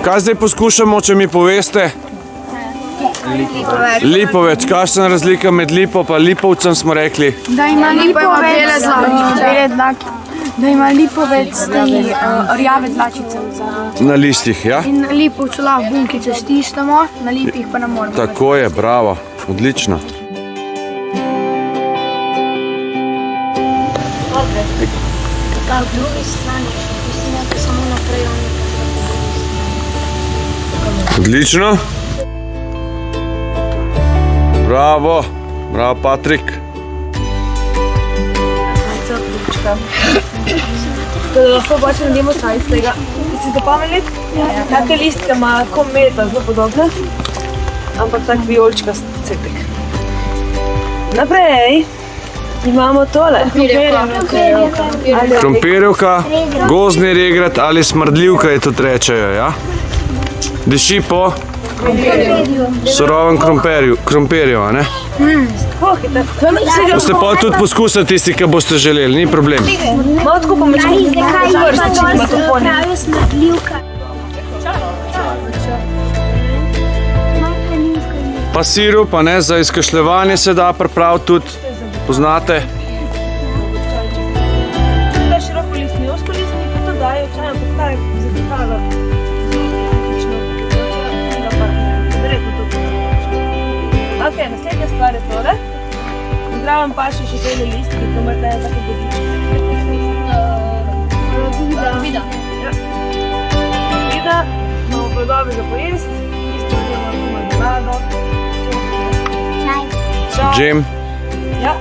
Kaj zdaj poskušamo, če mi poveste? Lipovec. Kakšna razlika med lipo pa lipovcem smo rekli? Da ima lipovec bele dlake. Da ima lipovec rjave dlačice v zadnji. Na listih, ja? In na lipovcu lahko bunkice stisnemo, na lipih pa ne moramo. Tako je, bravo. Odlično. Na drugi strani, mislim, da je samo naprej. Odlično. Bravo. Bravo, Patrik. Da lahko pač naredimo čaj iz tega. Si zapomnili? Take listke ima kot meta, zelo podobne. Ampak tak vijoličkast cetek. Naprej imamo tole. Krompirjevka, gozdni regrat ali smrdljivka je tudi rečejo, ja? Diši po surovem krompirju, a ne? Boste pa tudi poskusili tisti, ki boste želeli, ni problem. Malo tako pomočko. Pa sirup, a ne, za izkašljevanje se da pripraviti tudi, poznate. Široko-listni, osko-listni, pa to dajo čaj, ampak taj zadržava. Ok, naslednja stvar je tole. Zdravam paše še tele listke, ki imate tako godičke. Vida. Vida, imamo plodove za pojest, isto imamo marmelado. Džem. Ja.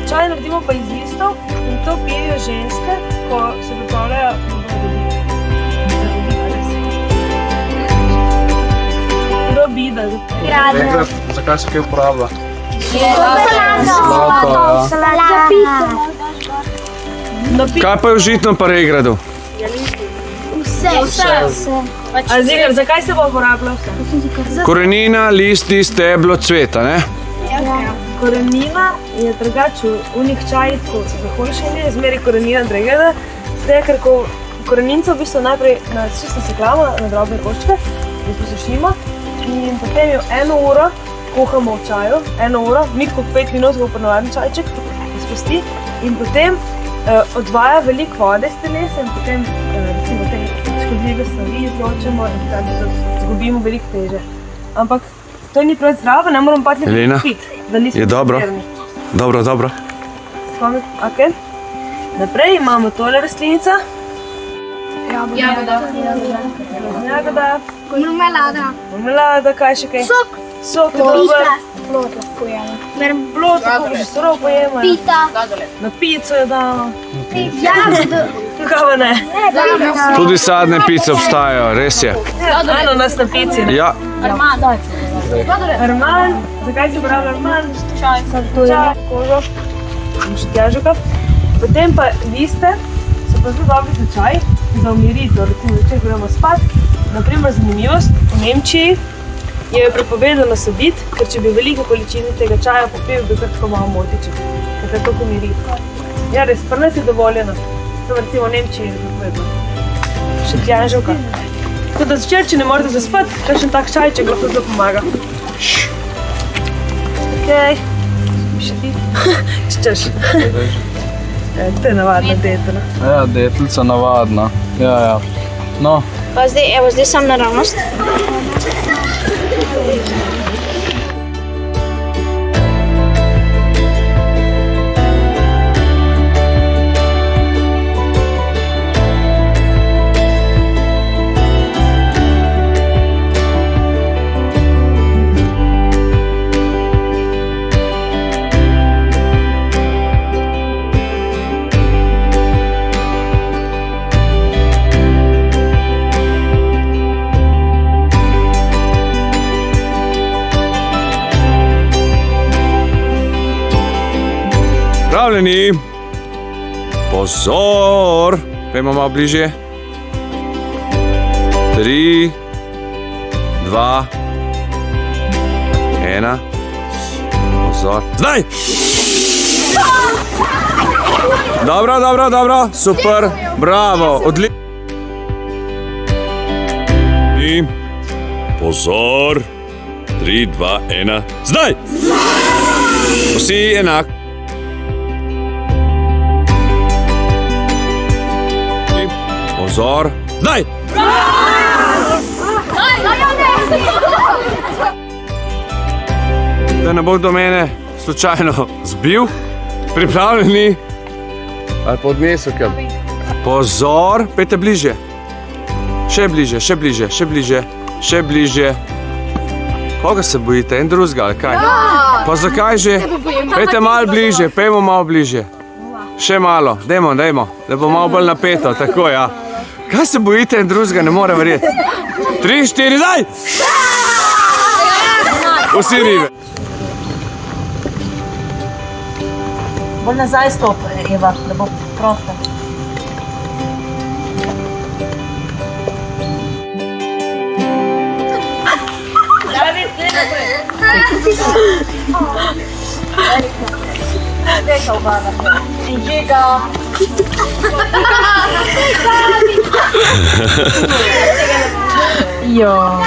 Čaj naredimo pa iz listov in to pijejo ženske, ko se pripravljajo na Robida. Zakaj se kaj uporablja? Kaj pa je v žitnem pa regradu? Vse. A Zigar, zakaj se bo uporabljal vse? Korenina, listi, steblo, cveta, ne? Korenina je drugače v unih čajih, ko se zakončenje, je zmeri korenina drageda, zdaj, ker ko koreninco v bistvu najprej čisto seklamo na drobne koščke, jo posušimo in potem jo 1 uro kuhamo v čaju, 1 uro, mitko 5 minut bo ponavadni čajček, izpusti in potem odvaja veliko vode z telesa in potem recimo te škodljive snovi izločimo in tako zgubimo veliko teže. Ampak to ni prav zdravo, ne moramo pač piti, da nismo je dobro. šokirani. Dobro. Spomnite, ok. Naprej imamo tole rastlinica. Jagoda. Jagoda. Marmelada. Kaj še kaj? Sok je dober. Plod, tako že surov pojemo. Pita. Na pico je dano. Jagoda. Kaj pa ne? Tudi sadne pice obstajajo, res je. Ananas na pici. Ne? Ja. Arman. Zakaj se uporablja arman? Čaj, kožo. In še tjažoka. Potem pa liste so pa zelo dobri za čaj, za umiritev, recimo večer gremo spat. Naprimer, zanimivost, v Nemčiji je prepovedano saditi, ker če bi velike količine tega čaja popil, bi kar tako malo motiček, ker tako umiri. Ja, res, pri nas je dovoljeno. To recimo v Nemčiji je prepovedano. Še tjažoka. Tako da zvečer, če ne morete zaspati, kakšen tak čajček lahko zelo pomaga. Okej. Še ti? Ščeš. To je navadna detelja. Ja, deteljica navadna. Ja. No. Pa zdaj sam naravnost. Pripravljeni. Pozor. Pojmo malo bližje. 3, 2, 1. Pozor. Zdaj! Dobro. Super. Bravo. Odlično. Pripravljeni? Pozor! 3, 2, 1, zdaj! Vsi enak. Pozor, zdaj! Da ne bo do mene slučajno zbil. Pripravljeni? Ali pa odnesel kam? Pozor, pejte bliže. Še bliže, še bliže, še bliže, še bliže. Koga se bojite? En drugega ali kaj? Pa zakaj že? Pejte malo bliže, pejmo malo bliže. Še malo, dajmo, da bo malo bolj napeto, tako ja. Kaj se bojite en drugega, ne morem verjeti. 3, 4, zdaj! Vsi ribe. Bolj nazaj stop, Eva, da bo prosto. Dejka obada. In žiga. Jo.